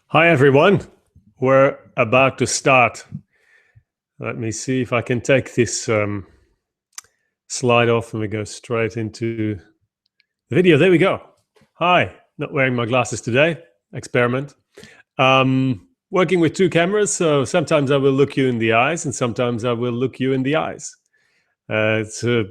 Hi everyone, we're about to start. Let me see if I can take this slide off and we go straight into the video. There we go. Hi, not wearing my glasses today, experiment. Working with two cameras, so sometimes I will look you in the eyes and sometimes I will look you in the eyes. It's a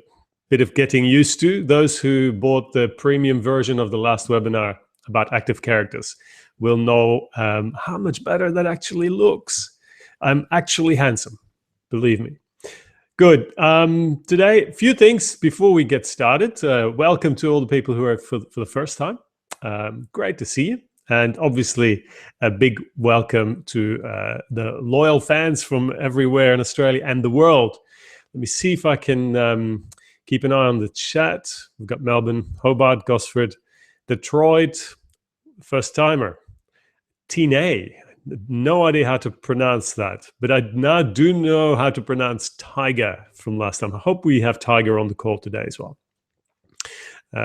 bit of getting used to. Those who bought the premium version of the last webinar about active characters will know how much better that actually looks. I'm actually handsome, believe me. Good. Today, a few things before we get started. Welcome to all the people who are for the first time. Great to see you. And obviously, a big welcome to the loyal fans from everywhere in Australia and the world. Let me see if I can keep an eye on the chat. We've got Melbourne, Hobart, Gosford, Detroit, first timer. Tine, no idea how to pronounce that, but I now do know how to pronounce Tiger from last time. I hope we have Tiger on the call today as well.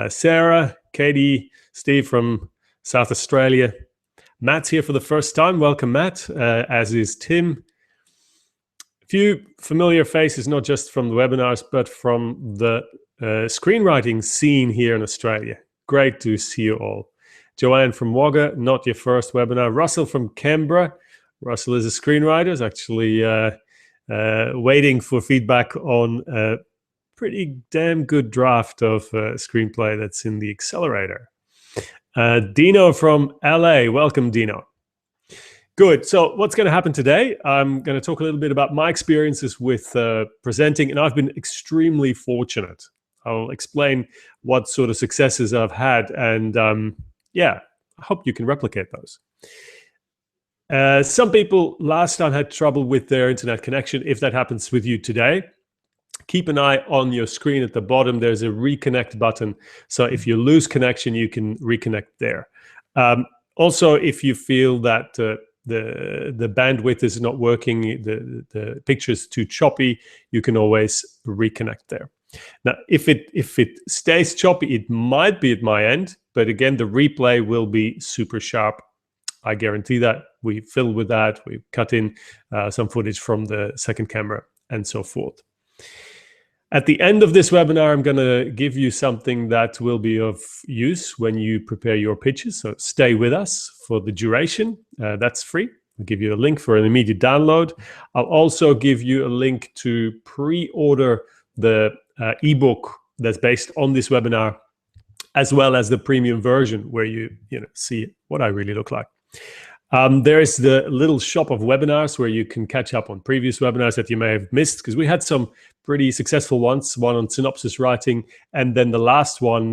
Sarah, Katie, Steve from South Australia. Matt's here for the first time. Welcome, Matt, as is Tim. A few familiar faces, not just from the webinars, but from the screenwriting scene here in Australia. Great to see you all. Joanne from Wagga, not your first webinar. Russell from Canberra. Russell is a screenwriter, is actually waiting for feedback on a pretty damn good draft of a screenplay that's in the accelerator. Dino from LA, welcome Dino. Good, so what's going to happen today? I'm going to talk a little bit about my experiences with presenting, and I've been extremely fortunate. I'll explain what sort of successes I've had, and yeah, I hope you can replicate those. Some people last time had trouble with their internet connection. If that happens with you today, keep an eye on your screen at the bottom. There's a reconnect button. So if you lose connection, you can reconnect there. Also, if you feel that the bandwidth is not working, the picture is too choppy, you can always reconnect there. Now, if it stays choppy, it might be at my end, but again, the replay will be super sharp. I guarantee that. We fill with that. We cut in some footage from the second camera and so forth. At the end of this webinar, I'm going to give you something that will be of use when you prepare your pitches. So stay with us for the duration. That's free. I'll give you a link for an immediate download. I'll also give you a link to pre-order the ebook that's based on this webinar, as well as the premium version where you see what I really look like. There is the little shop of webinars where you can catch up on previous webinars that you may have missed, because we had some pretty successful ones, one on synopsis writing, and then the last one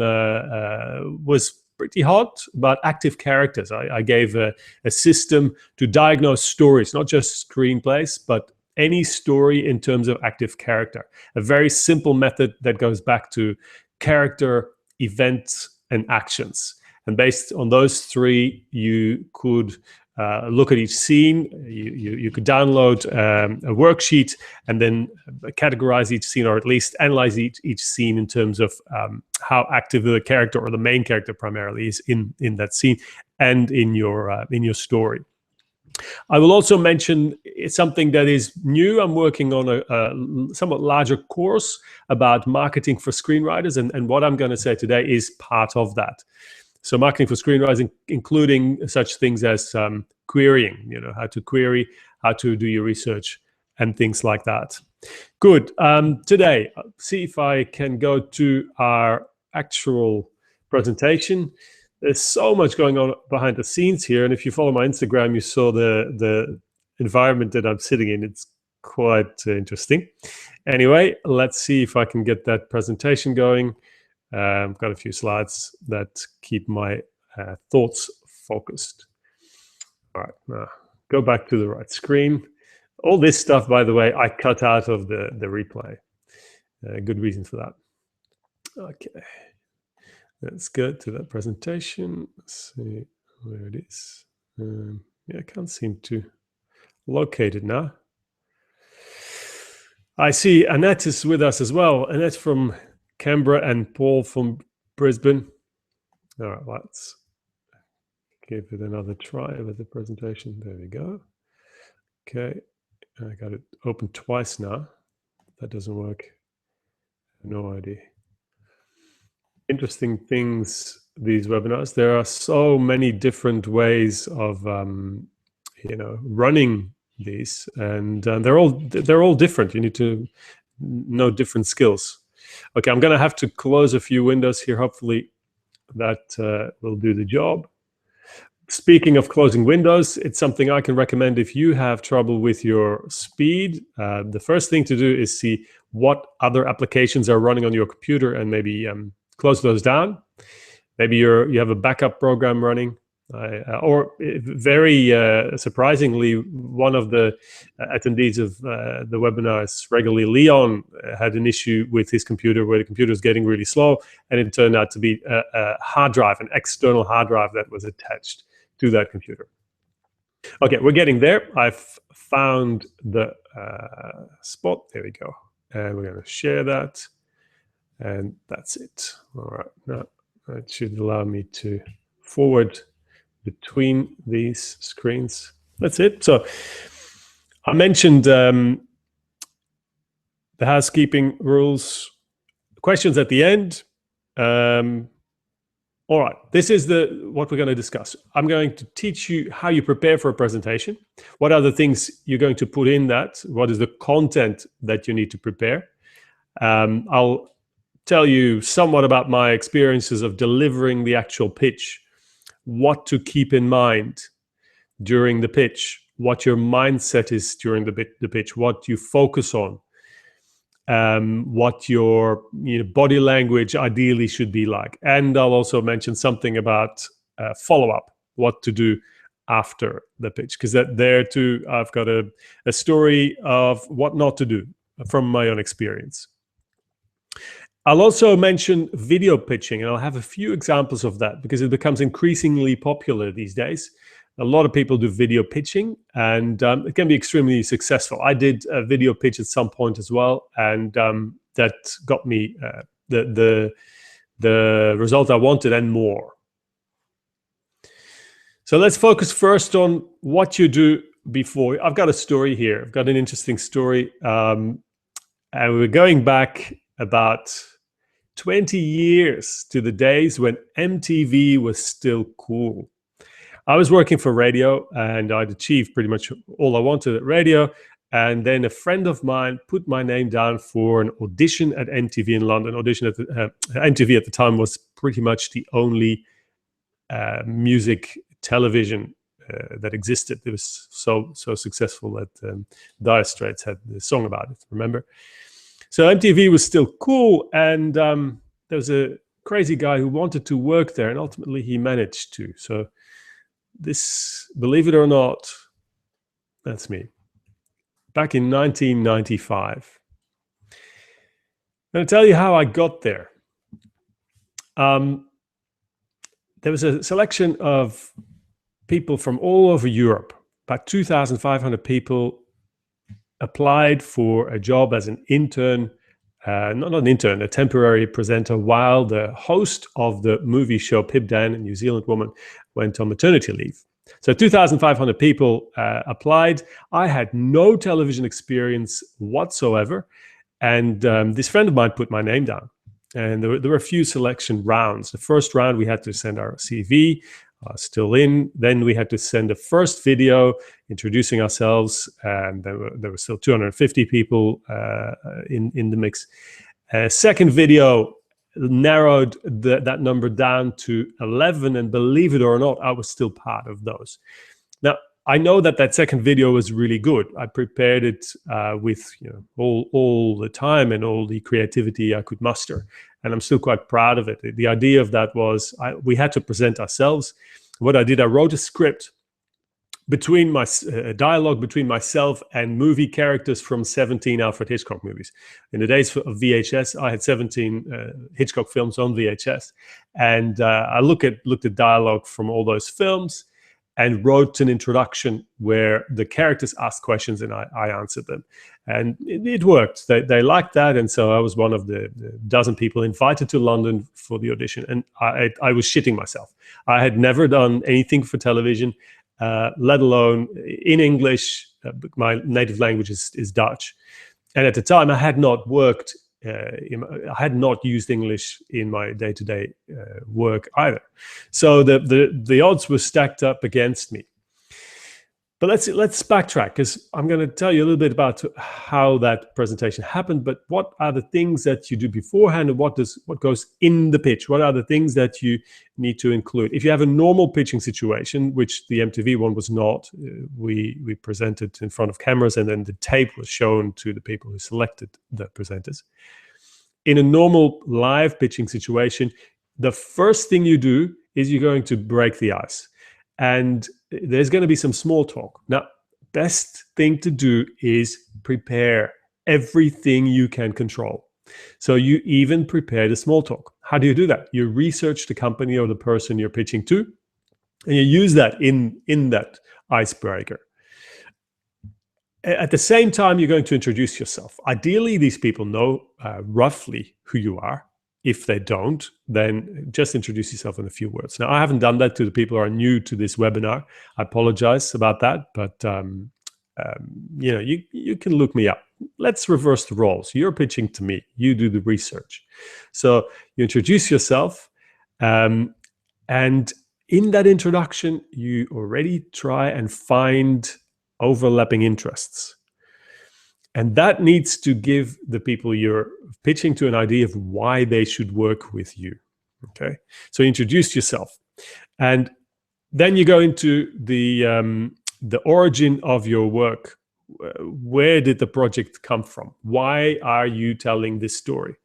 was pretty hot about active characters. I gave a system to diagnose stories, not just screenplays, but any story in terms of active character. A very simple method that goes back to character, events, and actions. And based on those three, you could look at each scene. You could download a worksheet and then categorize each scene, or at least analyze each scene in terms of how active the character, or the main character primarily, is in that scene and in your story. I will also mention something that is new. I'm working on a somewhat larger course about marketing for screenwriters, and what I'm going to say today is part of that. So marketing for screenwriting, including such things as querying, how to query, how to do your research, and things like that. Good. Today, see if I can go to our actual presentation. There's so much going on behind the scenes here, and if you follow my Instagram, you saw the environment that I'm sitting in. It's quite interesting. Anyway, let's see if I can get that presentation going. I've got a few slides that keep my thoughts focused. All right, now go back to the right screen. All this stuff, by the way, I cut out of the replay. Good reason for that. Okay. Let's go to that presentation. Let's see where it is. Yeah, I can't seem to locate it now. I see Annette is with us as well. Annette from Canberra and Paul from Brisbane. All right, let's give it another try with the presentation. There we go. Okay, I got it open twice now. That doesn't work. No idea. Interesting things, these webinars. There are so many different ways of running these, and they're all different. You need to know different skills. Okay, I'm gonna have to close a few windows here. Hopefully that will do the job. Speaking of closing windows, it's something I can recommend if you have trouble with your speed. The first thing to do is see what other applications are running on your computer and maybe close those down. Maybe you have a backup program running. Or very surprisingly, one of the attendees of the webinars regularly, Leon, had an issue with his computer where the computer was getting really slow, and it turned out to be a hard drive, an external hard drive that was attached to that computer. Okay, we're getting there. I've found the spot. There we go. And we're going to share that. And that's it. All right. Now, that should allow me to forward between these screens. That's it. So I mentioned the housekeeping rules. Questions at the end. All right, this is what we're going to discuss. I'm going to teach you how you prepare for a presentation. What are the things you're going to put in that? What is the content that you need to prepare? I'll tell you somewhat about my experiences of delivering the actual pitch, what to keep in mind during the pitch, what your mindset is during the pitch, what you focus on, what your body language ideally should be like. And I'll also mention something about follow-up, what to do after the pitch, because there too I've got a story of what not to do from my own experience. I'll also mention video pitching, and I'll have a few examples of that because it becomes increasingly popular these days. A lot of people do video pitching, and it can be extremely successful. I did a video pitch at some point as well, and that got me the result I wanted and more. So let's focus first on what you do before. I've got a story here. I've got an interesting story, and we're going back about 20 years to the days when MTV was still cool. I was working for radio, and I'd achieved pretty much all I wanted at radio. And then a friend of mine put my name down for an audition at MTV in London. Audition at MTV at the time was pretty much the only music television that existed. It was so successful that Dire Straits had the song about it, remember? So MTV was still cool, and there was a crazy guy who wanted to work there, and ultimately he managed to. So this, believe it or not, that's me. Back in 1995. I'm going to tell you how I got there. There was a selection of people from all over Europe. About 2,500 people applied for a job as an intern, not an intern, a temporary presenter, while the host of the movie show, Pip Dan, a New Zealand woman, went on maternity leave. So 2,500 people applied. I had no television experience whatsoever. And this friend of mine put my name down. And there were a few selection rounds. The first round, we had to send our CV, still in. Then we had to send a first video introducing ourselves. And there were still 250 people in the mix. Second video narrowed that number down to 11. And believe it or not, I was still part of those. Now, I know that second video was really good. I prepared it with all the time and all the creativity I could muster. And I'm still quite proud of it. The idea of that was we had to present ourselves. What I did, I wrote a script between dialogue between myself and movie characters from 17 Alfred Hitchcock movies. In the days of VHS, I had 17 Hitchcock films on VHS. And I looked at dialogue from all those films. and wrote an introduction where the characters asked questions and I answered them. And it worked. They liked that. And so I was one of the dozen people invited to London for the audition. And I was shitting myself. I had never done anything for television, let alone in English. My native language is Dutch. And at the time, I had not worked, I had not used English in my day-to-day work either. So the odds were stacked up against me. But let's backtrack, because I'm going to tell you a little bit about how that presentation happened. But what are the things that you do beforehand, and what goes in the pitch? What are the things that you need to include? If you have a normal pitching situation, which the MTV one was not, we presented in front of cameras, and then the tape was shown to the people who selected the presenters. In a normal live pitching situation, the first thing you do is you're going to break the ice. And there's going to be some small talk. Now, best thing to do is prepare everything you can control. So you even prepare the small talk. How do you do that? You research the company or the person you're pitching to, and you use that in that icebreaker. At the same time, you're going to introduce yourself. Ideally, these people know roughly who you are. If they don't, then just introduce yourself in a few words. Now, I haven't done that to the people who are new to this webinar. I apologize about that, but you can look me up. Let's reverse the roles. You're pitching to me. You do the research. So you introduce yourself, and in that introduction, you already try and find overlapping interests. And that needs to give the people you're pitching to an idea of why they should work with you. Okay, so introduce yourself, and then you go into the origin of your work. Where did the project come from? Why are you telling this story?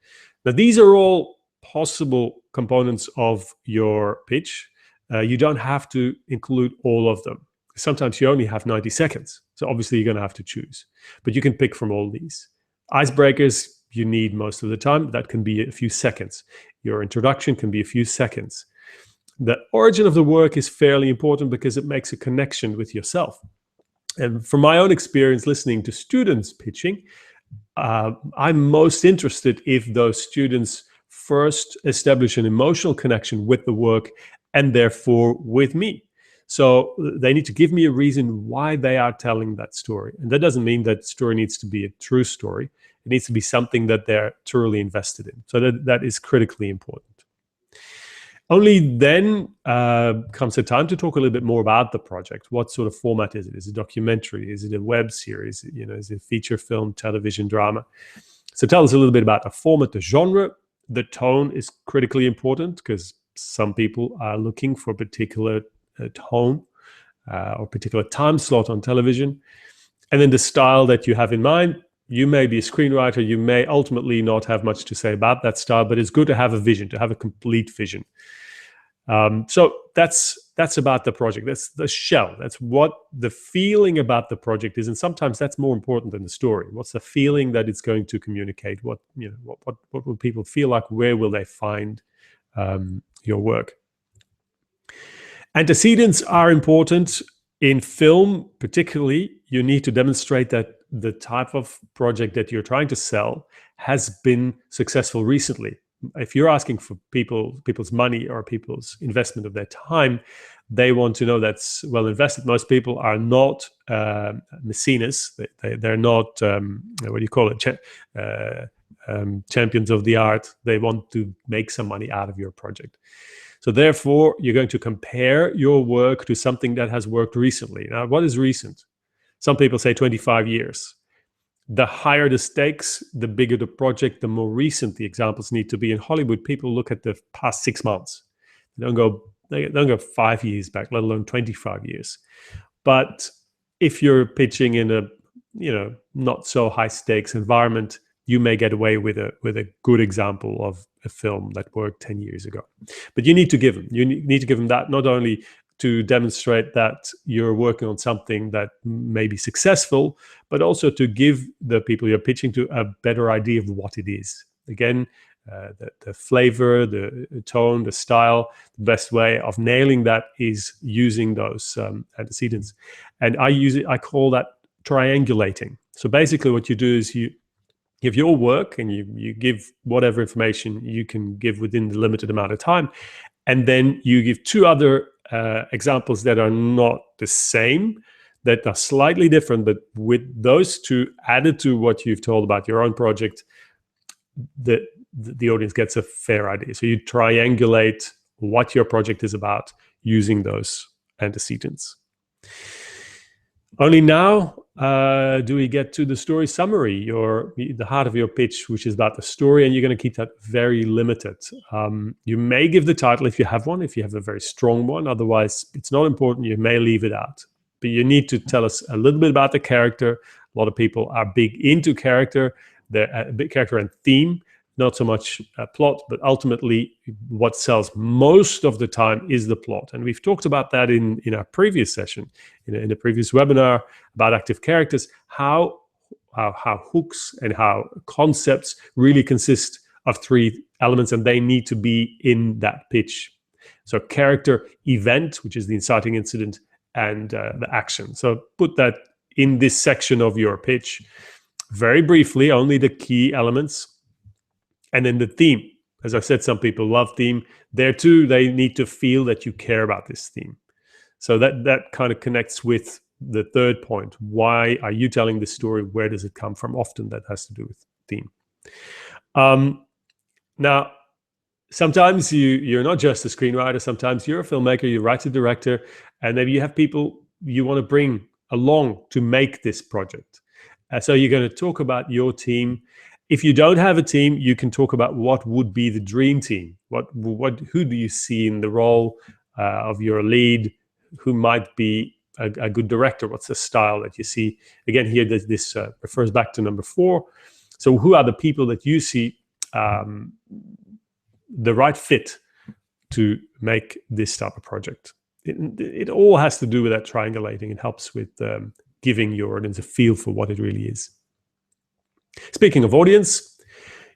Now, these are all possible components of your pitch. You don't have to include all of them. Sometimes you only have 90 seconds. So obviously you're going to have to choose. But you can pick from all these. Icebreakers you need most of the time. That can be a few seconds. Your introduction can be a few seconds. The origin of the work is fairly important because it makes a connection with yourself. And from my own experience listening to students pitching, I'm most interested if those students first establish an emotional connection with the work and therefore with me. So they need to give me a reason why they are telling that story. And that doesn't mean that story needs to be a true story. It needs to be something that they're truly invested in. So that is critically important. Only then comes the time to talk a little bit more about the project. What sort of format is it? Is it a documentary? Is it a web series? Is it a feature film, television, drama? So tell us a little bit about the format, the genre. The tone is critically important because some people are looking for a particular tone or particular time slot on television. And then the style that you have in mind. You may be a screenwriter. You may ultimately not have much to say about that style, but it's good to have a vision, to have a complete vision. So that's about the project. That's the shell. That's what the feeling about the project is, and sometimes that's more important than the story. What's the feeling that it's going to communicate? What will people feel like? Where will they find your work? Antecedents are important. In film, particularly, you need to demonstrate that the type of project that you're trying to sell has been successful recently. If you're asking for people's money or people's investment of their time, they want to know that's well invested. Most people are not mecenas. They're not, what do you call it, champions of the art. They want to make some money out of your project. So therefore, you're going to compare your work to something that has worked recently. Now, what is recent? Some people say 25 years. The higher the stakes, the bigger the project, the more recent the examples need to be. In Hollywood, people look at the past 6 months. They don't go 5 years back, let alone 25 years. But if you're pitching in a not so high stakes environment, you may get away with a good example of a film that worked 10 years ago. But you need to give them. You need to give them that, not only to demonstrate that you're working on something that may be successful, but also to give the people you're pitching to a better idea of what it is. Again, the flavor, the tone, the style. The best way of nailing that is using those antecedents. And I call that triangulating. So basically what you do is you give your work and you give whatever information you can give within the limited amount of time. And then you give two other examples that are not the same, that are slightly different, but with those two added to what you've told about your own project, the audience gets a fair idea. So you triangulate what your project is about using those antecedents. Only now do we get to the story summary, the heart of your pitch, which is about the story, and you're going to keep that very limited. You may give the title if you have one, if you have a very strong one. Otherwise, it's not important. You may leave it out. But you need to tell us a little bit about the character. A lot of people are big into character, a big character and theme, not so much plot, but ultimately what sells most of the time is the plot. And we've talked about that in our previous session, in the previous webinar about active characters, how hooks and how concepts really consist of three elements, and they need to be in that pitch. So character, event, which is the inciting incident, and the action. So put that in this section of your pitch, very briefly, only the key elements. And then the theme. As I said, some people love theme. There too, they need to feel that you care about this theme. So that kind of connects with the third point. Why are you telling this story? Where does it come from? Often that has to do with theme. Now, sometimes you're not just a screenwriter. Sometimes you're a filmmaker, you write a director, and maybe you have people you want to bring along to make this project. So you're going to talk about your team. If you don't have a team, you can talk about what would be the dream team. Who do you see in the role of your lead? Who might be a good director? What's the style that you see? Again, here this refers back to number 4. So who are the people that you see the right fit to make this type of project? It all has to do with that triangulating. It helps with giving your audience a feel for what it really is. Speaking of audience,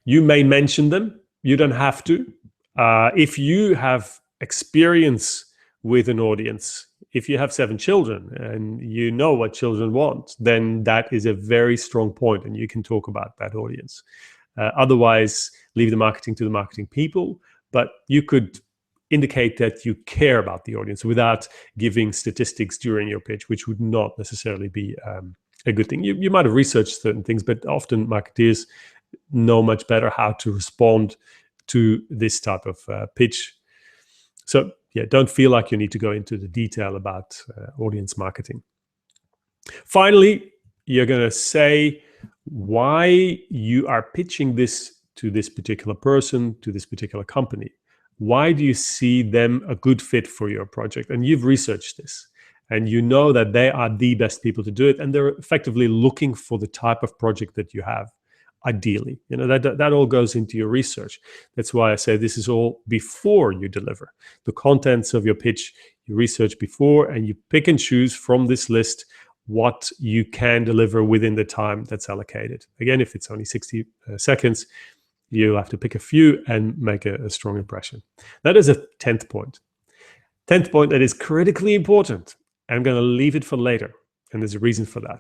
you may mention them. You don't have to. If you have experience with an audience, if you have 7 children and you know what children want, then that is a very strong point, and you can talk about that audience. Otherwise, leave the marketing to the marketing people, but you could indicate that you care about the audience without giving statistics during your pitch, which would not necessarily be a good thing. You might have researched certain things, but often marketeers know much better how to respond to this type of pitch. So yeah, don't feel like you need to go into the detail about audience marketing. Finally, you're going to say why you are pitching this to this particular person, to this particular company. Why do you see them a good fit for your project? And you've researched this. And you know that they are the best people to do it, and they're effectively looking for the type of project that you have, ideally. You know, that all goes into your research. That's why I say this is all before you deliver. The contents of your pitch, you research before, and you pick and choose from this list what you can deliver within the time that's allocated. Again, if it's only 60 seconds, you'll have to pick a few and make a strong impression. That is a 10th point. 10th point that is critically important. I'm going to leave it for later, and there's a reason for that.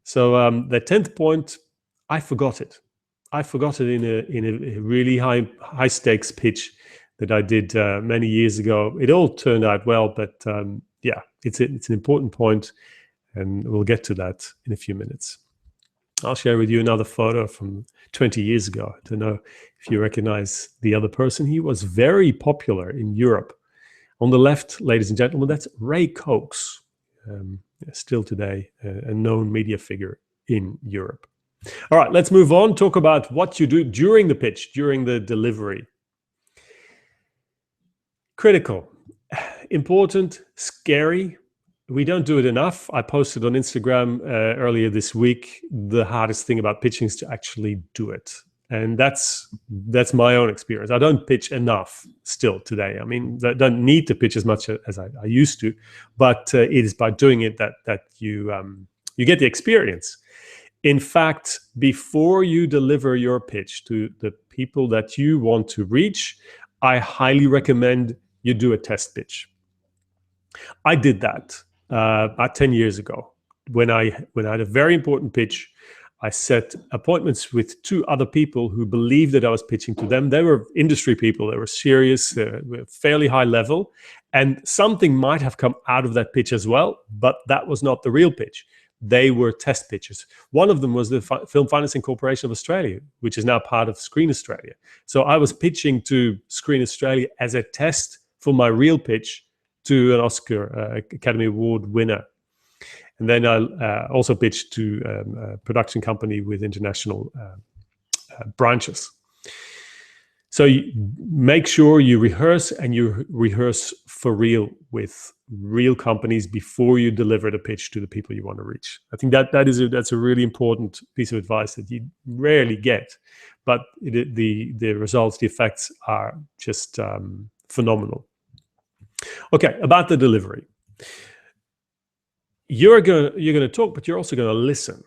So the 10th point, I forgot it. I forgot it in a really high stakes pitch that I did many years ago. It all turned out well, but yeah, it's an important point, and we'll get to that in a few minutes. I'll share with you another photo from 20 years ago. I don't know if you recognize the other person. He was very popular in Europe. On the left, ladies and gentlemen, that's Ray Coates, still today a known media figure in Europe. All right, let's move on. Talk about what you do during the pitch, during the delivery. Critical, important, scary. We don't do it enough. I posted on Instagram earlier this week. The hardest thing about pitching is to actually do it. And that's my own experience. I don't pitch enough still today. I mean, I don't need to pitch as much as I used to, but it is by doing it that you get the experience. In fact, before you deliver your pitch to the people that you want to reach, I highly recommend you do a test pitch. I did that about 10 years ago. When I had a very important pitch, I set appointments with two other people who believed that I was pitching to them. They were industry people. They were serious, they were fairly high level. And something might have come out of that pitch as well, but that was not the real pitch. They were test pitches. One of them was the Film Financing Corporation of Australia, which is now part of Screen Australia. So I was pitching to Screen Australia as a test for my real pitch to an Oscar Academy Award winner. And then I also pitched to a production company with international branches. So you make sure you rehearse, and you rehearse for real with real companies before you deliver the pitch to the people you want to reach. I think that's a really important piece of advice that you rarely get, but the results, the effects are just phenomenal. Okay, about the delivery. You're going to talk, but you're also going to listen.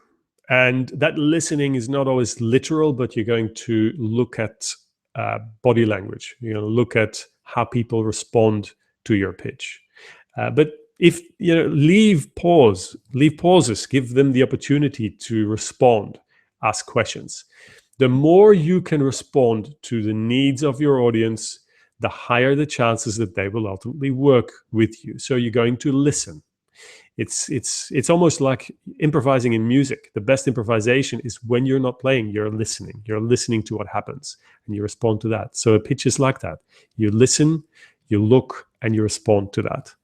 And that listening is not always literal, but you're going to look at body language. You're going to look at how people respond to your pitch. But if leave pauses, give them the opportunity to respond, ask questions. The more you can respond to the needs of your audience, the higher the chances that they will ultimately work with you. So you're going to listen. It's almost like improvising in music. The best improvisation is when you're not playing, you're listening. You're listening to what happens and you respond to that. So a pitch is like that. You listen, you look, and you respond to that.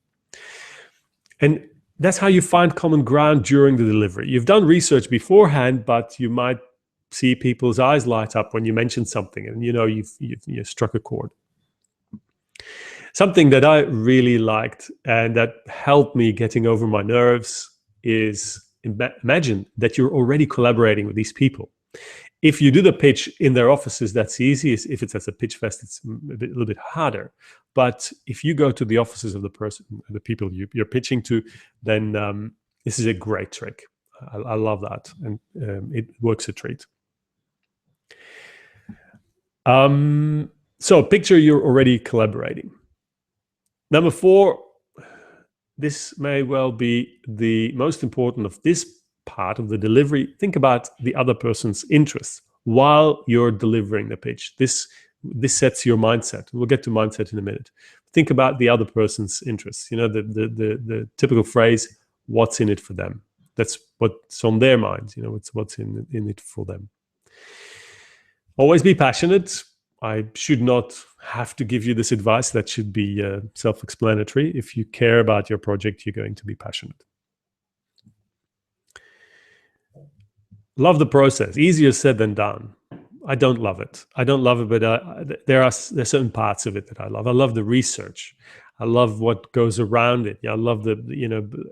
And that's how you find common ground during the delivery. You've done research beforehand, but you might see people's eyes light up when you mention something, and you've struck a chord. Something that I really liked and that helped me getting over my nerves is imagine that you're already collaborating with these people. If you do the pitch in their offices, that's easy. If it's at a pitch fest, it's a little bit harder. But if you go to the offices of the people you're pitching to, then this is a great trick. I love that, and it works a treat. So picture you're already collaborating. Number 4, this may well be the most important of this part of the delivery. Think about the other person's interests while you're delivering the pitch. This sets your mindset. We'll get to mindset in a minute. Think about the other person's interests. The typical phrase, what's in it for them? That's what's on their minds. What's in it for them. Always be passionate. I should not have to give you this advice. That should be self-explanatory. If you care about your project, you're going to be passionate. Love the process. Easier said than done. I don't love it. But there are certain parts of it that I love. I love the research. I love what goes around it. I love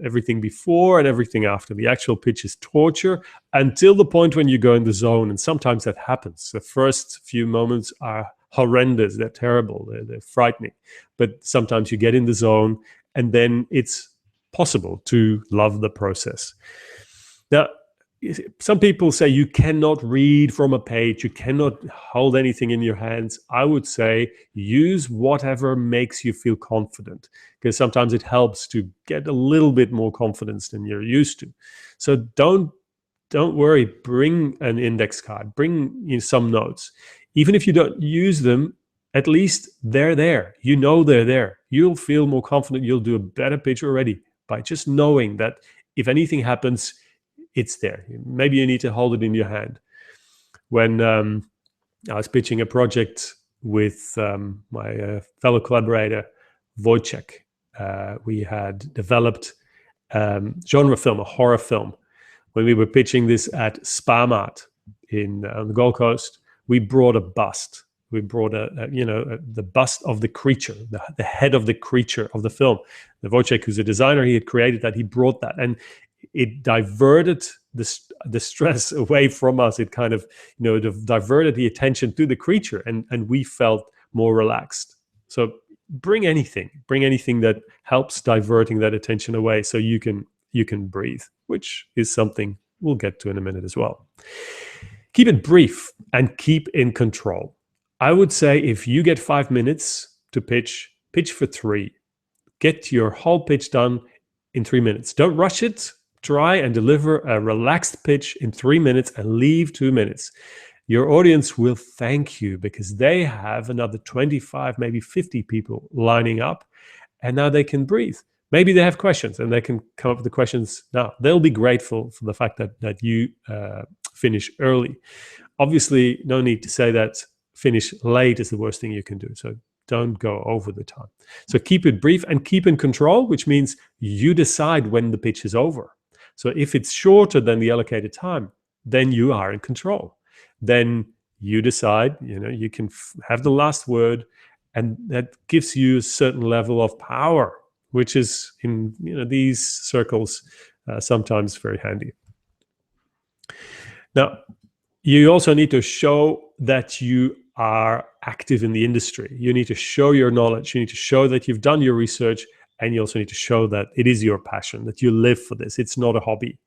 everything before and everything after. The actual pitch is torture until the point when you go in the zone, and sometimes that happens. The first few moments are horrendous. They're terrible. They're frightening. But sometimes you get in the zone, and then it's possible to love the process. Now, some people say you cannot read from a page, you cannot hold anything in your hands. I would say use whatever makes you feel confident, because sometimes it helps to get a little bit more confidence than you're used to. So don't worry, bring an index card, bring some notes. Even if you don't use them, at least they're there. They're there. You'll feel more confident. You'll do a better pitch already by just knowing that if anything happens, it's there. Maybe you need to hold it in your hand. When I was pitching a project with my fellow collaborator, Wojciech, we had developed genre film, a horror film. When we were pitching this at Spa Mart on the Gold Coast, we brought a bust. We brought the bust of the creature, the head of the creature of the film. The Wojciech, who's a designer, he had created that. He brought that, and it diverted the stress away from us. It kind of, diverted the attention to the creature, and we felt more relaxed. So bring anything that helps diverting that attention away, so you can breathe, which is something we'll get to in a minute as well. Keep it brief and keep in control. I would say if you get 5 minutes to pitch, pitch for 3. Get your whole pitch done in 3 minutes. Don't rush it. Try and deliver a relaxed pitch in 3 minutes and leave 2 minutes. Your audience will thank you because they have another 25, maybe 50 people lining up, and now they can breathe. Maybe they have questions and they can come up with the questions now. They'll be grateful for the fact that you finish early. Obviously, no need to say that finish late is the worst thing you can do. So don't go over the time. So keep it brief and keep in control, which means you decide when the pitch is over. So if it's shorter than the allocated time, then you are in control. Then you decide, you can have the last word, and that gives you a certain level of power, which is in these circles sometimes very handy. Now, you also need to show that you are active in the industry. You need to show your knowledge. You need to show that you've done your research, and you also need to show that it is your passion, that you live for this. It's not a hobby.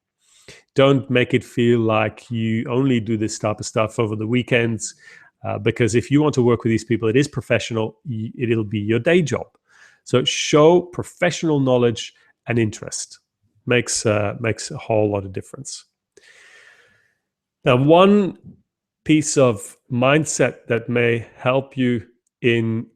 Don't make it feel like you only do this type of stuff over the weekends, because if you want to work with these people, it is professional. It'll be your day job. So show professional knowledge and interest. Makes a whole lot of difference. Now, one piece of mindset that may help you in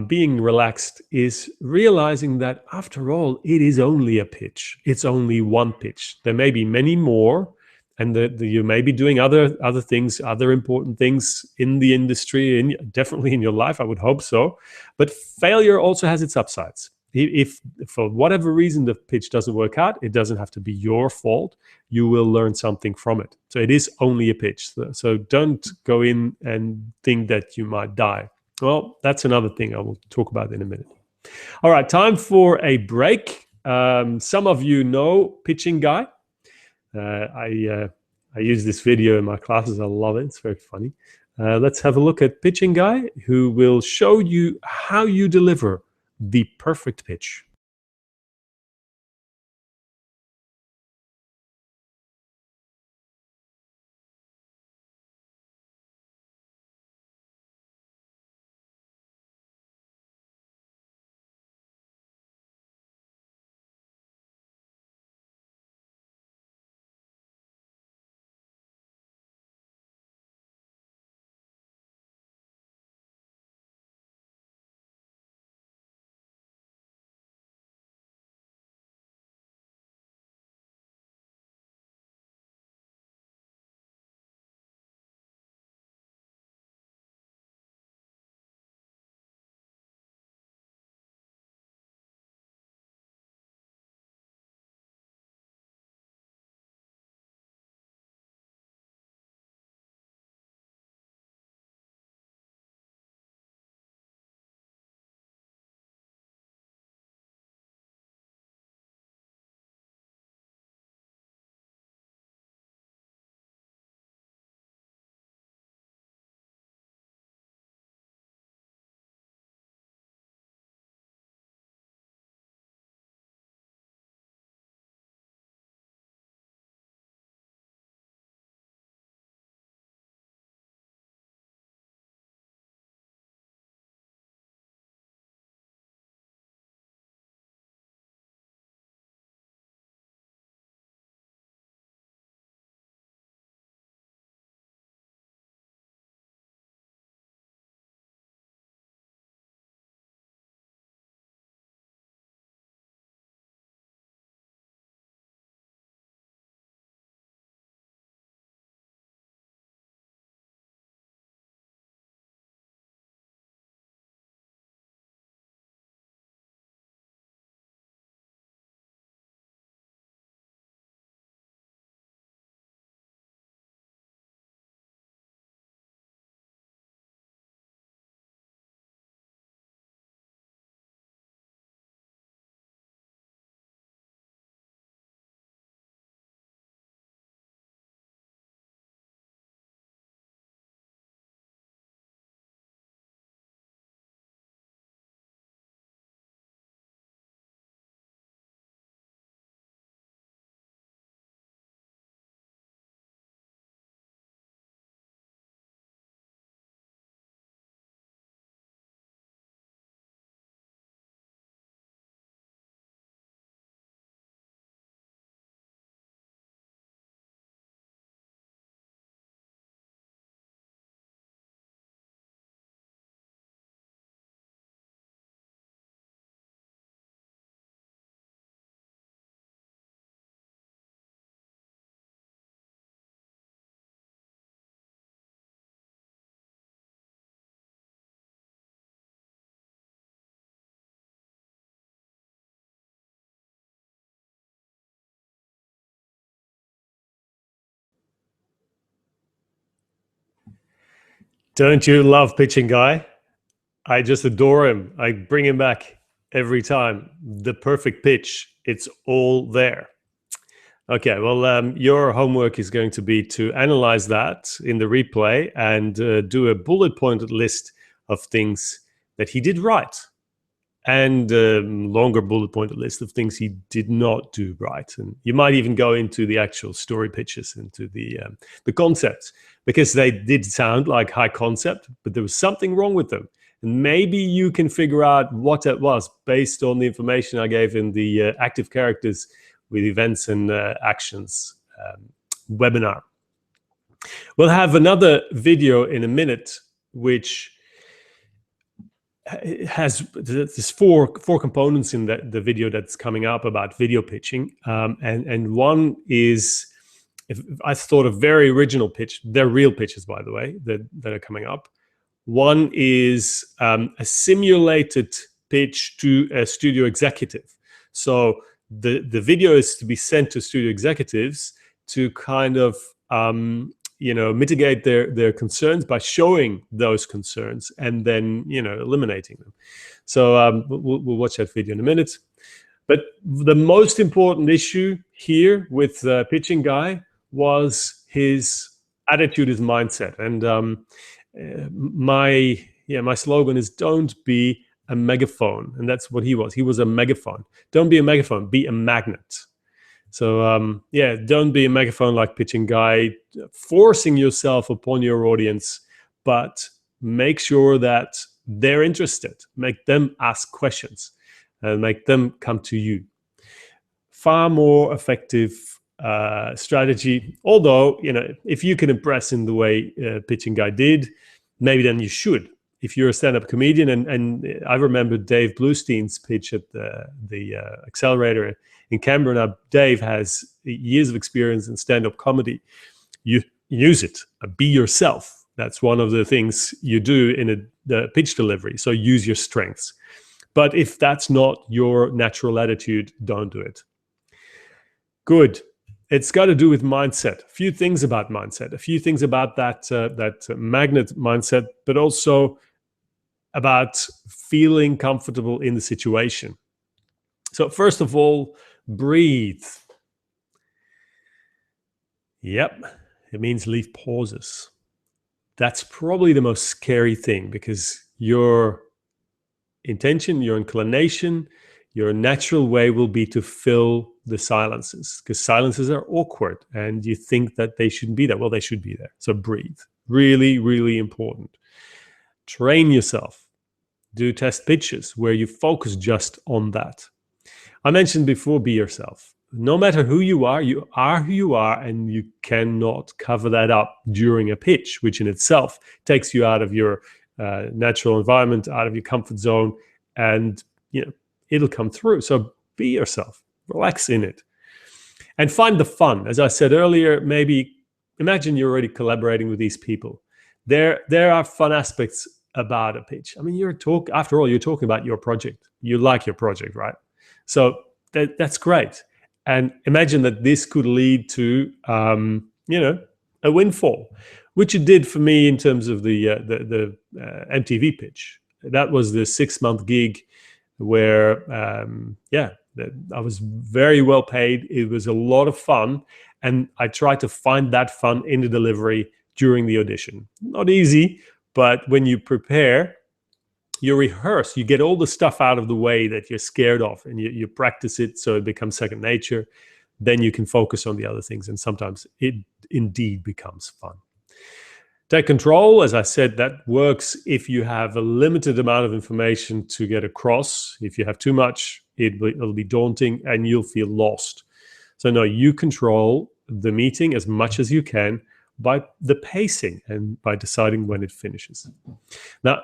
being relaxed is realizing that, after all, it is only a pitch. It's only one pitch. There may be many more, and you may be doing other things, other important things in the industry, and definitely in your life. I would hope so. But failure also has its upsides. If for whatever reason the pitch doesn't work out, it doesn't have to be your fault. You will learn something from it. So it is only a pitch. So don't go in and think that you might die. Well, that's another thing I will talk about in a minute. All right, time for a break. Some of you know Pitching Guy. I use this video in my classes. I love it. It's very funny. Let's have a look at Pitching Guy, who will show you how you deliver the perfect pitch. Don't you love Pitching Guy? I just adore him. I bring him back every time. The perfect pitch, it's all there. Okay, well, your homework is going to be to analyze that in the replay and do a bullet pointed list of things that he did right, and longer bullet pointed list of things he did not do right. And you might even go into the actual story pitches, into the concepts, because they did sound like high concept, but there was something wrong with them. And maybe you can figure out what that was based on the information I gave in the active characters with events and actions webinar. We'll have another video in a minute, which has there's four components in the video that's coming up about video pitching, and one is, if I thought a very original pitch. They're real pitches, by the way, that are coming up. One is a simulated pitch to a studio executive. So the video is to be sent to studio executives to kind of mitigate their concerns by showing those concerns and then eliminating them. So we'll watch that video in a minute. But the most important issue here with Pitching Guy was his attitude, his mindset. And my slogan is don't be a megaphone, and that's what he was. He was a megaphone. Don't be a megaphone, be a magnet. So don't be a megaphone like Pitching Guy, forcing yourself upon your audience, but make sure that they're interested. Make them ask questions and make them come to you. Far more effective strategy. Although, if you can impress in the way Pitching Guy did, maybe then you should. If you're a stand-up comedian, and I remember Dave Bluestein's pitch at the Accelerator in Canberra. Now, Dave has years of experience in stand-up comedy. You use it. Be yourself. That's one of the things you do in the pitch delivery. So use your strengths. But if that's not your natural attitude, don't do it. Good. It's got to do with mindset. A few things about mindset. A few things about that magnet mindset, but also about feeling comfortable in the situation. So first of all, breathe. Yep, it means leave pauses. That's probably the most scary thing, because your intention, your inclination, your natural way will be to fill the silences, because silences are awkward and you think that they shouldn't be there. Well, they should be there. So breathe. Really, really important. Train yourself. Do test pitches where you focus just on that. I mentioned before, be yourself. No matter who you are who you are, and you cannot cover that up during a pitch, which in itself takes you out of your natural environment, out of your comfort zone, and it'll come through. So be yourself, relax in it, and find the fun. As I said earlier, maybe imagine you're already collaborating with these people. There are fun aspects about a pitch. I mean, after all, you're talking about your project. You like your project, right? So that's great. And imagine that this could lead to, a windfall, which it did for me in terms of the MTV pitch. That was the 6-month gig where, I was very well paid. It was a lot of fun. And I tried to find that fun in the delivery during the audition. Not easy, but when you prepare, you rehearse, you get all the stuff out of the way that you're scared of, and you practice it so it becomes second nature. Then you can focus on the other things, and sometimes it indeed becomes fun. Take control. As I said, that works if you have a limited amount of information to get across. If you have too much, it'll be daunting and you'll feel lost. So no, you control the meeting as much as you can by the pacing and by deciding when it finishes. Now,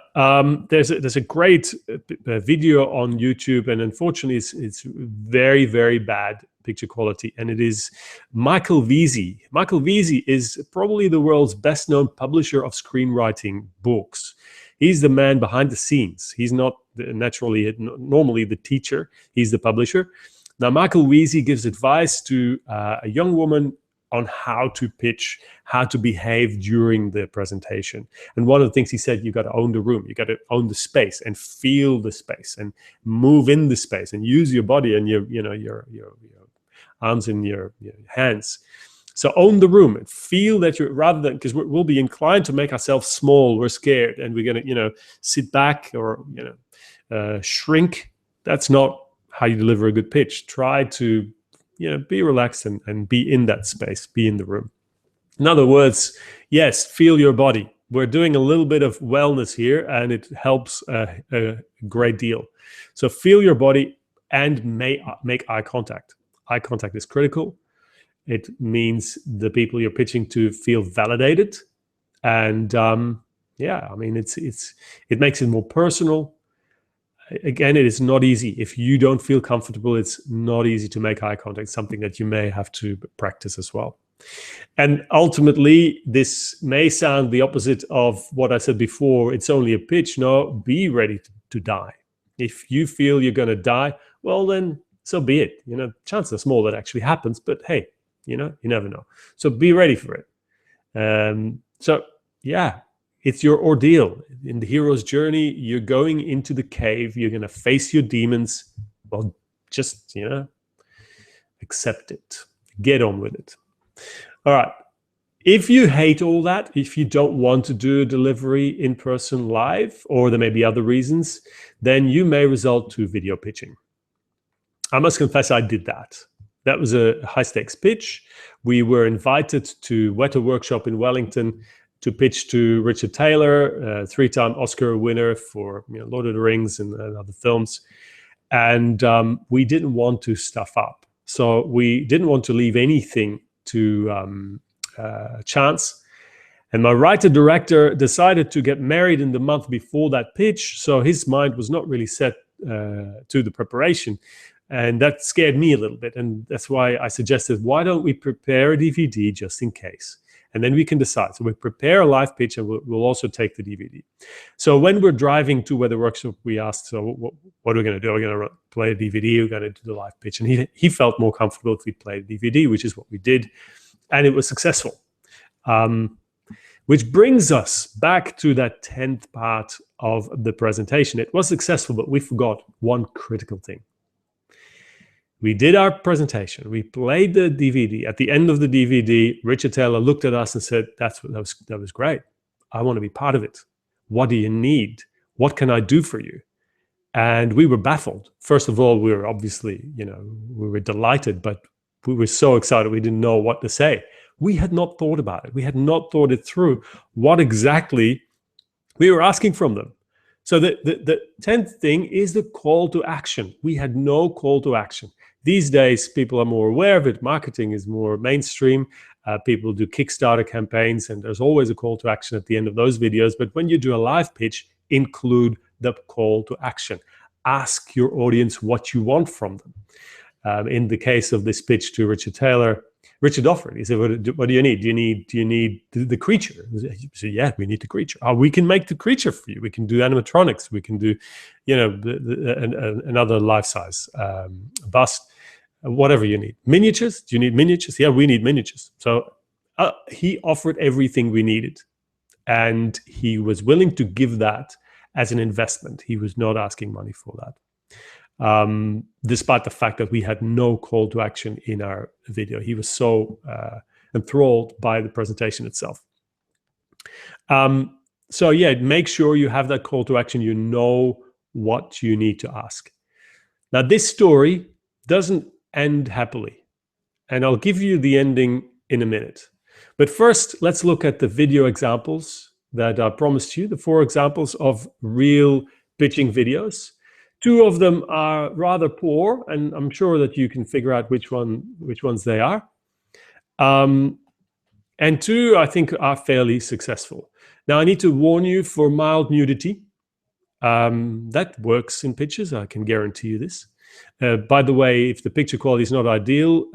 there's a great video on YouTube, and unfortunately, it's very, very bad picture quality, and it is Michael Veazey. Michael Veazey is probably the world's best-known publisher of screenwriting books. He's the man behind the scenes. He's not normally the teacher. He's the publisher. Now, Michael Veazey gives advice to a young woman on how to pitch, how to behave during the presentation. And one of the things he said, you got to own the room, you got to own the space and feel the space and move in the space and use your body and your arms and your hands. So own the room and feel that you're, rather than, because we'll be inclined to make ourselves small, we're scared, and we're going to, sit back or, shrink. That's not how you deliver a good pitch. Try to, be relaxed and be in that space, be in the room. In other words, yes, feel your body. We're doing a little bit of wellness here, and it helps a great deal. So feel your body and make eye contact. Eye contact is critical. It means the people you're pitching to feel validated, and it makes it more personal. Again, it is not easy. If you don't feel comfortable, it's not easy to make eye contact. Something that you may have to practice as well. And ultimately, this may sound the opposite of what I said before. It's only a pitch. No, be ready to die. If you feel you're going to die, well, then so be it. Chances are small that actually happens, but hey, you never know. So be ready for it. It's your ordeal. In the hero's journey, you're going into the cave. You're going to face your demons. Well, just, accept it. Get on with it. All right. If you hate all that, if you don't want to do a delivery in person live, or there may be other reasons, then you may resort to video pitching. I must confess I did that. That was a high-stakes pitch. We were invited to Weta Workshop in Wellington to pitch to Richard Taylor, three-time Oscar winner for Lord of the Rings and other films. And we didn't want to stuff up. So we didn't want to leave anything to chance. And my writer-director decided to get married in the month before that pitch. So his mind was not really set to the preparation. And that scared me a little bit. And that's why I suggested, why don't we prepare a DVD just in case? And then we can decide. So we prepare a live pitch, and we'll also take the DVD. So when we're driving to Weta Workshop, we asked, so what are we going to do? Are we going to play a DVD? We're going to do the live pitch. And he felt more comfortable if we played a DVD, which is what we did. And it was successful. Which brings us back to that 10th part of the presentation. It was successful, but we forgot one critical thing. We did our presentation. We played the DVD. At the end of the DVD, Richard Taylor looked at us and said, that was great. I want to be part of it. What do you need? What can I do for you? And we were baffled. First of all, we were obviously, we were delighted, but we were so excited we didn't know what to say. We had not thought about it. We had not thought it through, what exactly we were asking from them. So the 10th thing is the call to action. We had no call to action. These days, people are more aware of it. Marketing is more mainstream. People do Kickstarter campaigns, and there's always a call to action at the end of those videos. But when you do a live pitch, include the call to action. Ask your audience what you want from them. In the case of this pitch to Richard Taylor, Richard offered. He said, "What do you need? Do you need the creature?" He said, "Yeah, we need the creature. Oh, we can make the creature for you. We can do animatronics. We can do, another life-size bust, whatever you need. Miniatures? Do you need miniatures? Yeah, we need miniatures." So he offered everything we needed, and he was willing to give that as an investment. He was not asking money for that. Despite the fact that we had no call to action in our video. He was so enthralled by the presentation itself. So yeah, make sure you have that call to action. You know what you need to ask. Now, this story doesn't end happily, and I'll give you the ending in a minute. But first, let's look at the video examples that I promised you, the 4 examples of real pitching videos. 2 of them are rather poor, and I'm sure that you can figure out which ones they are. And 2, I think, are fairly successful. Now, I need to warn you for mild nudity. That works in pitches, I can guarantee you this. By the way, if the picture quality is not ideal,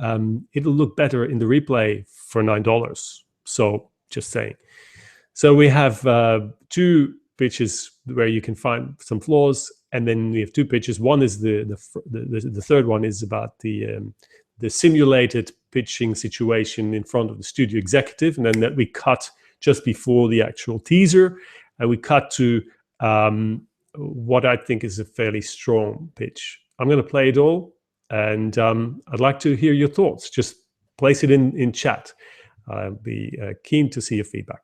it'll look better in the replay for $9. So, just saying. So we have 2 pitches where you can find some flaws, and then we have 2 pitches. One is the third one is about the simulated pitching situation in front of the studio executive, and then that we cut just before the actual teaser, and we cut to what I think is a fairly strong pitch. I'm going to play it all, and I'd like to hear your thoughts. Just place it in chat. I'll be keen to see your feedback.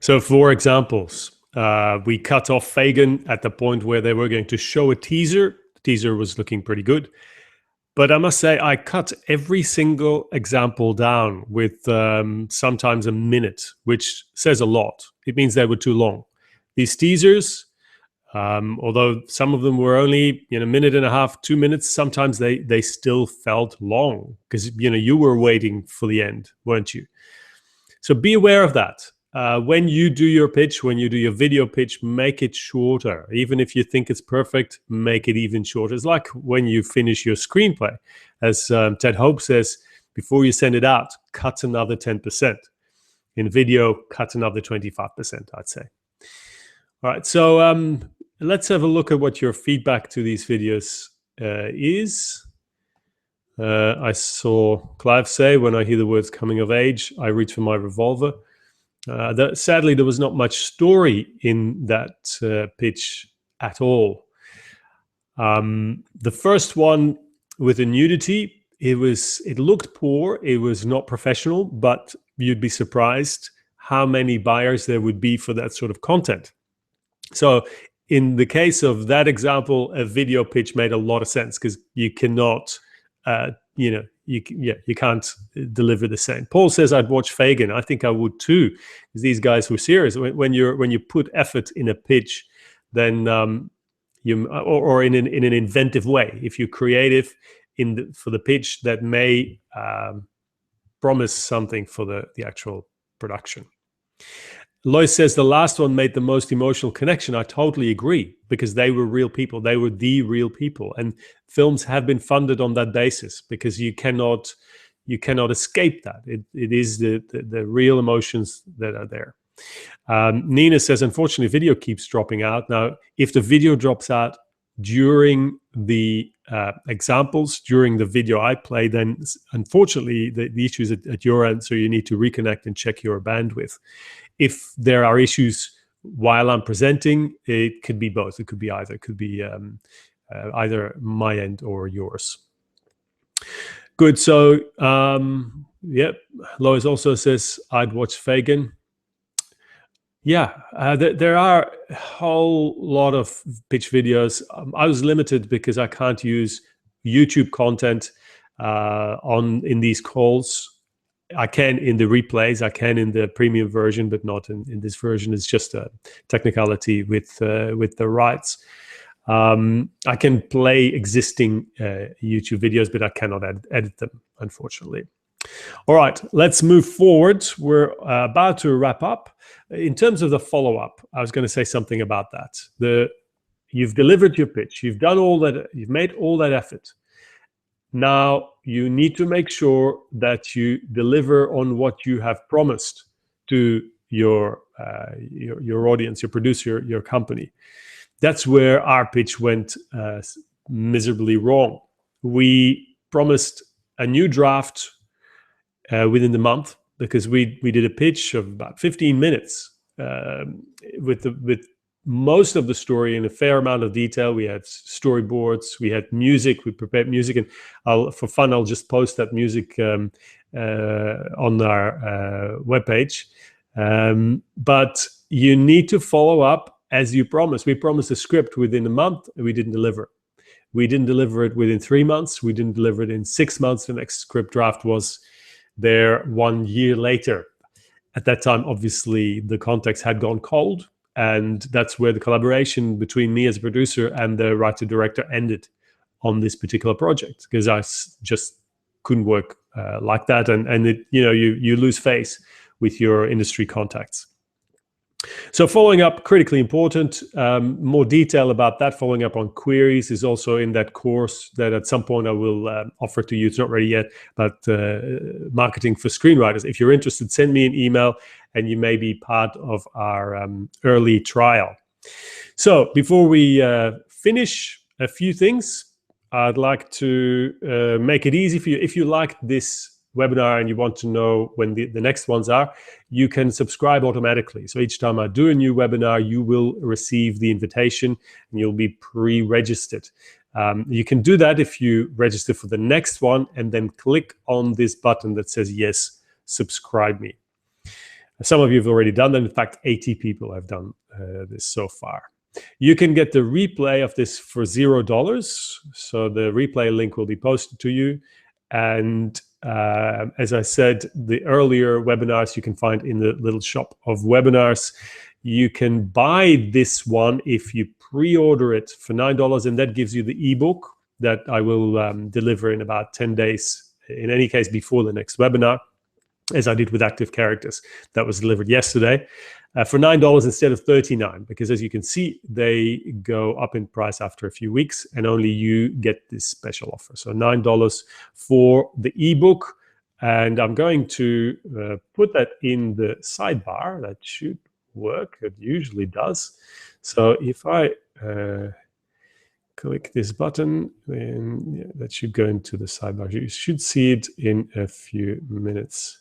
So for examples, we cut off Fagan at the point where they were going to show a teaser. The teaser was looking pretty good. But I must say, I cut every single example down with sometimes a minute, which says a lot. It means they were too long. These teasers, although some of them were only a minute and a half, 2 minutes, sometimes they still felt long because you were waiting for the end, weren't you? So be aware of that. When you do your pitch, when you do your video pitch, make it shorter. Even if you think it's perfect, make it even shorter. It's like when you finish your screenplay. As Ted Hope says, before you send it out, cut another 10%. In video, cut another 25%, I'd say. All right, so let's have a look at what your feedback to these videos is. I saw Clive say, when I hear the words coming of age, I reach for my revolver. Sadly, there was not much story in that pitch at all. The first one with the nudity, it looked poor, it was not professional, but you'd be surprised how many buyers there would be for that sort of content. So in the case of that example, a video pitch made a lot of sense because you cannot, you can't deliver the same. Paul says, I'd watch Fagan. I think I would too, because these guys were serious. When you put effort in a pitch, then or in an inventive way, if you're creative for the pitch, that may promise something for the actual production. Lois says the last one made the most emotional connection. I totally agree, because they were real people. They were the real people, and films have been funded on that basis because you cannot escape that. It is the real emotions that are there. Nina says, unfortunately, video keeps dropping out. Now, if the video drops out during the examples, during the video I play, then unfortunately the issue is at your end, so you need to reconnect and check your bandwidth. If there are issues while I'm presenting, it could be both. It could be either. It could be either my end or yours. Good. So, yep. Lois also says, I'd watch Fagan. Yeah, there are a whole lot of pitch videos. I was limited because I can't use YouTube content in these calls. I can in the replays, I can in the premium version, but not in this version. It's just a technicality with the rights. I can play existing YouTube videos, but I cannot edit them, unfortunately. All right, let's move forward. We're about to wrap up. In terms of the follow-up, I was going to say something about that. You've delivered your pitch. You've done all that. You've made all that effort. Now you need to make sure that you deliver on what you have promised to your audience, your producer, your company. That's where our pitch went miserably wrong. We promised a new draft within the month because we did a pitch of about 15 minutes with most of the story in a fair amount of detail. We had storyboards, we had music, we prepared music, and for fun, I'll just post that music on our webpage. But you need to follow up as you promised. We promised a script within a month, and we didn't deliver. We didn't deliver it within 3 months. We didn't deliver it in 6 months. The next script draft was there 1 year later. At that time, obviously, the context had gone cold. And that's where the collaboration between me as a producer and the writer-director ended on this particular project, because I just couldn't work like that. And it, you lose face with your industry contacts. So following up, critically important. More detail about that, following up on queries, is also in that course that at some point I will offer to you. It's not ready yet, but marketing for screenwriters. If you're interested, send me an email and you may be part of our early trial. So before we finish, a few things. I'd like to make it easy for you. If you liked this webinar and you want to know when the next ones are, you can subscribe automatically. So each time I do a new webinar, you will receive the invitation and you'll be pre-registered. You can do that if you register for the next one and then click on this button that says, yes, subscribe me. Some of you have already done that. In fact, 80 people have done this so far. You can get the replay of this for $0. So the replay link will be posted to you. And as I said, the earlier webinars you can find in the little shop of webinars. You can buy this one if you pre-order it for $9, and that gives you the ebook that I will deliver in about 10 days, in any case, before the next webinar, as I did with Active Characters. That was delivered yesterday for $9 instead of $39, because as you can see, they go up in price after a few weeks, and only you get this special offer. So $9 for the ebook, and I'm going to put that in the sidebar. That should work. It usually does. So if I click this button, then that should go into the sidebar. You should see it in a few minutes.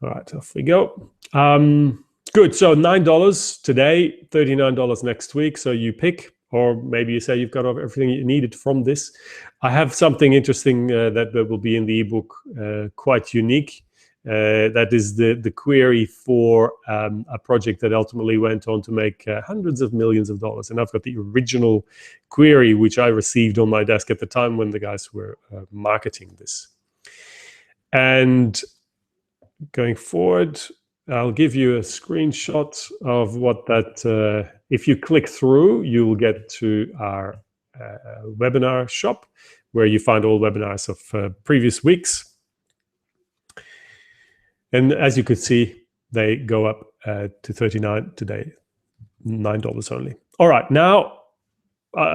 All right, off we go. Good, so $9 today, $39 next week. So you pick, or maybe you say you've got everything you needed from this. I have something interesting that will be in the ebook, quite unique. That is the query for a project that ultimately went on to make hundreds of millions of dollars. And I've got the original query, which I received on my desk at the time when the guys were marketing this. And going forward, I'll give you a screenshot of what that, if you click through, you will get to our webinar shop, where you find all webinars of previous weeks. And as you could see, they go up to $39 today, $9 only. All right, now,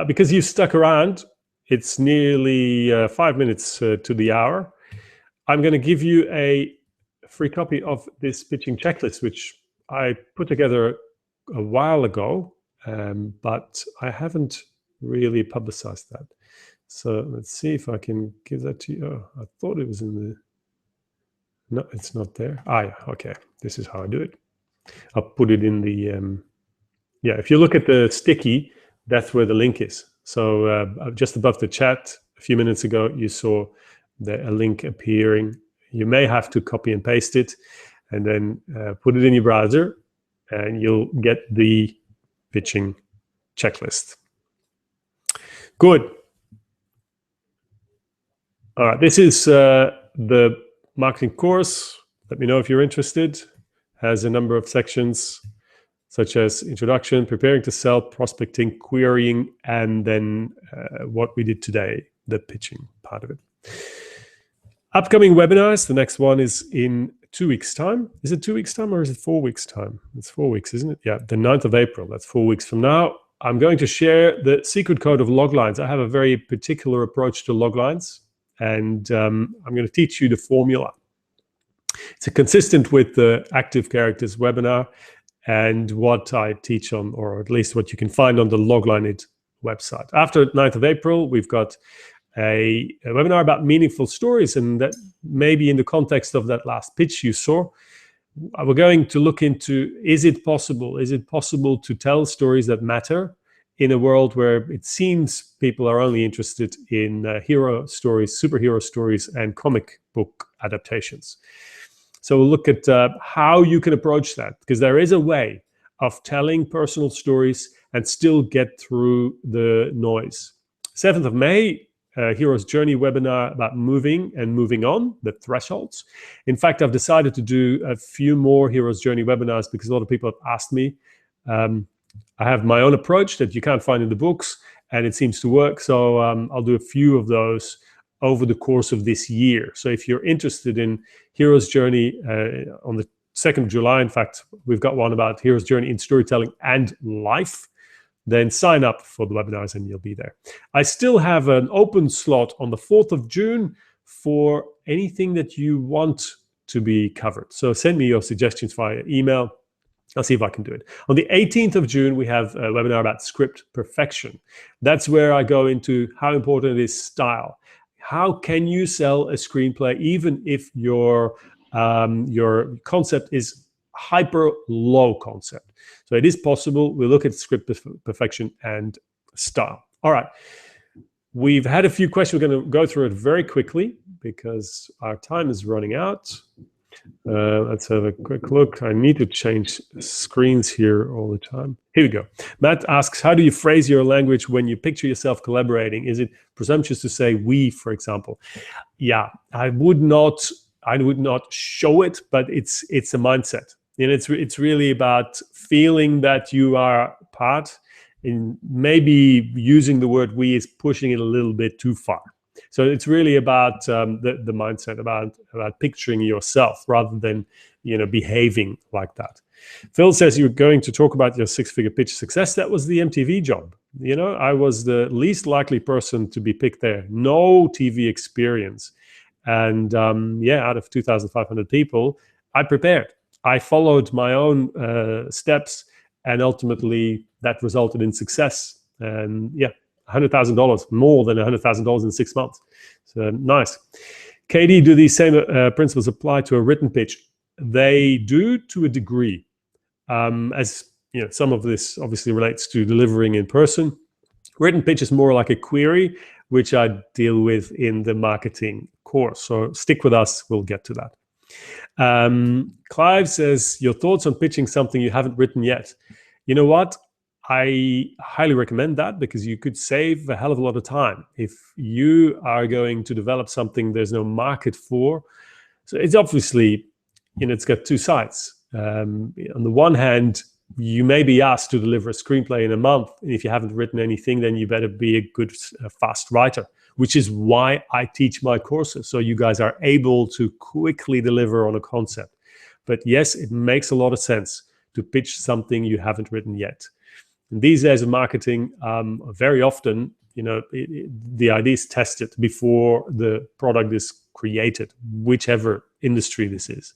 because you stuck around, it's nearly 5 minutes to the hour. I'm going to give you a free copy of this pitching checklist, which I put together a while ago, but I haven't really publicized that. So let's see if I can give that to you. Oh, I thought it was in the... No, it's not there. Ah, yeah, okay. This is how I do it. I'll put it in the... yeah, if you look at the sticky, that's where the link is. So just above the chat, a few minutes ago, you saw a link appearing. You may have to copy and paste it, and then put it in your browser, and you'll get the pitching checklist. Good. All right, this is the marketing course. Let me know if you're interested. Has a number of sections, such as introduction, preparing to sell, prospecting, querying, and then what we did today, the pitching part of it. Upcoming webinars, the next one is in 2 weeks' time. Is it 2 weeks' time, or is it 4 weeks' time? It's 4 weeks, isn't it? Yeah, the 9th of April, that's 4 weeks from now. I'm going to share the secret code of loglines. I have a very particular approach to loglines, and I'm going to teach you the formula. It's consistent with the Active Characters webinar and what I teach on, or at least what you can find on the Logline It website. After 9th of April, we've got a webinar about meaningful stories, and that maybe in the context of that last pitch you saw, we're going to look into, is it possible to tell stories that matter in a world where it seems people are only interested in hero stories, superhero stories, and comic book adaptations. So we'll look at how you can approach that, because there is a way of telling personal stories and still get through the noise. 7th of May, Hero's Journey webinar about moving and moving on, the thresholds. In fact, I've decided to do a few more Hero's Journey webinars because a lot of people have asked me. I have my own approach that you can't find in the books, and it seems to work. So I'll do a few of those over the course of this year. So if you're interested in Hero's Journey on the 2nd of July, in fact, we've got one about Hero's Journey in storytelling and life, then sign up for the webinars and you'll be there. I still have an open slot on the 4th of June for anything that you want to be covered. So send me your suggestions via email. I'll see if I can do it. On the 18th of June, we have a webinar about script perfection. That's where I go into how important it is style. How can you sell a screenplay even if your concept is hyper low concept? So it is possible. We'll look at script perfection and style. All right. We've had a few questions. We're going to go through it very quickly because our time is running out. Let's have a quick look. I need to change screens here all the time. Here we go. Matt asks, how do you phrase your language when you picture yourself collaborating? Is it presumptuous to say we, for example? Yeah, I would not show it, but it's a mindset. And it's really about feeling that you are part, and maybe using the word we is pushing it a little bit too far. So it's really about the mindset, about picturing yourself rather than behaving like that. Phil says you're going to talk about your six-figure pitch success. That was the MTV job. I was the least likely person to be picked there. No TV experience. And out of 2,500 people, I prepared. I followed my own steps, and ultimately that resulted in success. And $100,000, more than $100,000 in 6 months. So nice. Katie, do these same principles apply to a written pitch? They do to a degree. As some of this obviously relates to delivering in person. Written pitch is more like a query, which I deal with in the marketing course. So stick with us, we'll get to that. Clive says, your thoughts on pitching something you haven't written yet. You know what? I highly recommend that, because you could save a hell of a lot of time. If you are going to develop something there's no market for, so it's obviously, it's got two sides. On the one hand, you may be asked to deliver a screenplay in a month. And if you haven't written anything, then you better be a good, fast writer, which is why I teach my courses. So you guys are able to quickly deliver on a concept. But yes, it makes a lot of sense to pitch something you haven't written yet. And these days of marketing, very often, the idea is tested before the product is created, whichever industry this is.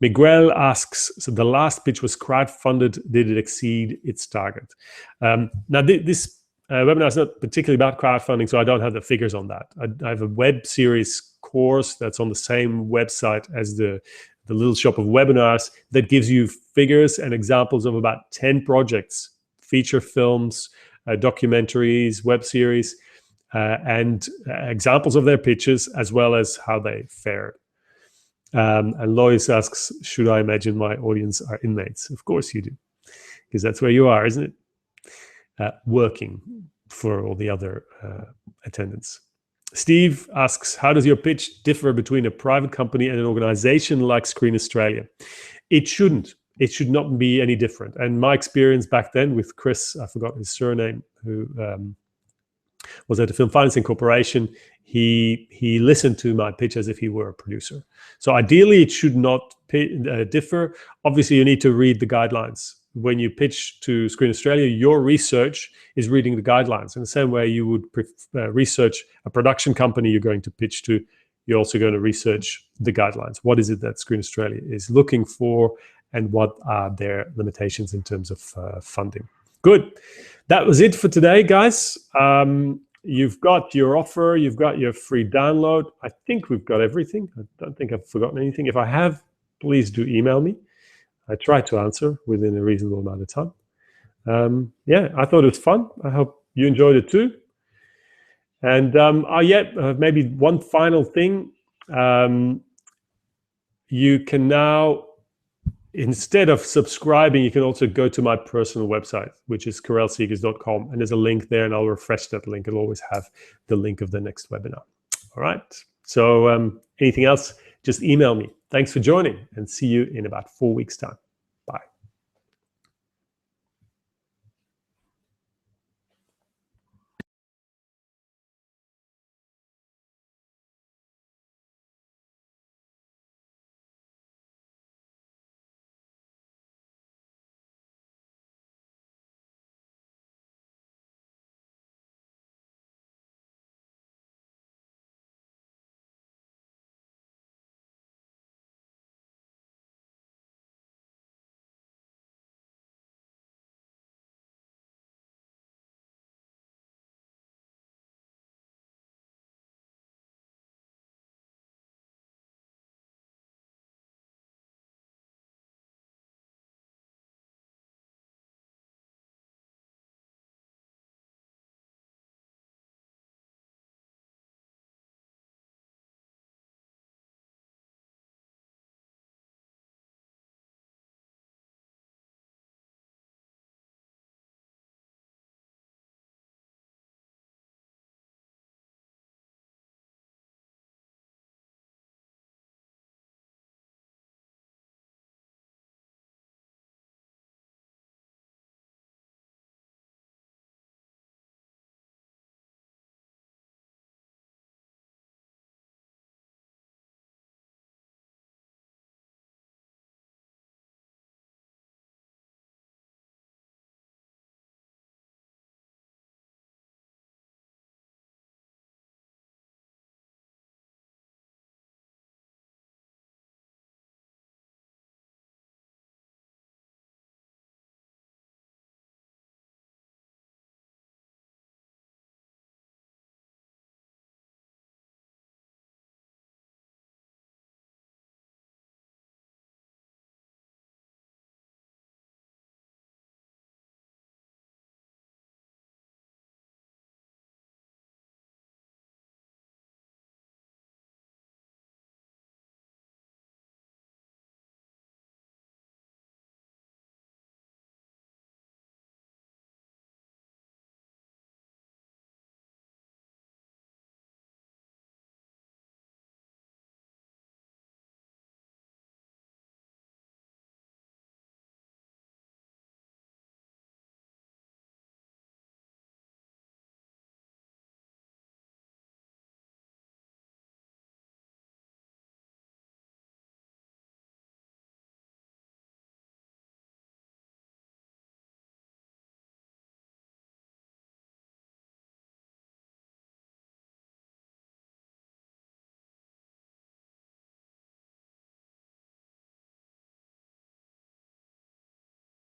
Miguel asks, so the last pitch was crowdfunded. Did it exceed its target? Now, this webinar is not particularly about crowdfunding, so I don't have the figures on that. I have a web series course that's on the same website as the Little Shop of Webinars that gives you figures and examples of about 10 projects, feature films, documentaries, web series, and examples of their pitches, as well as how they fared. And Lois asks, should I imagine my audience are inmates? Of course you do, because that's where you are, isn't it? Working for all the other attendants. Steve asks, how does your pitch differ between a private company and an organization like Screen Australia? It shouldn't. It should not be any different. And my experience back then with Chris, I forgot his surname, who was at the Film Financing Corporation, he listened to my pitch as if he were a producer. So ideally, it should not differ. Obviously, you need to read the guidelines. When you pitch to Screen Australia, your research is reading the guidelines. In the same way you would research a production company you're going to pitch to, you're also going to research the guidelines. What is it that Screen Australia is looking for, and what are their limitations in terms of funding? Good. That was it for today, guys. You've got your offer. You've got your free download. I think we've got everything. I don't think I've forgotten anything. If I have, please do email me. I try to answer within a reasonable amount of time. I thought it was fun. I hope you enjoyed it too. And maybe one final thing. You can now, instead of subscribing, you can also go to my personal website, which is karelseekers.com. And there's a link there, and I'll refresh that link. It'll always have the link of the next webinar. All right. So anything else, just email me. Thanks for joining, and see you in about 4 weeks' time.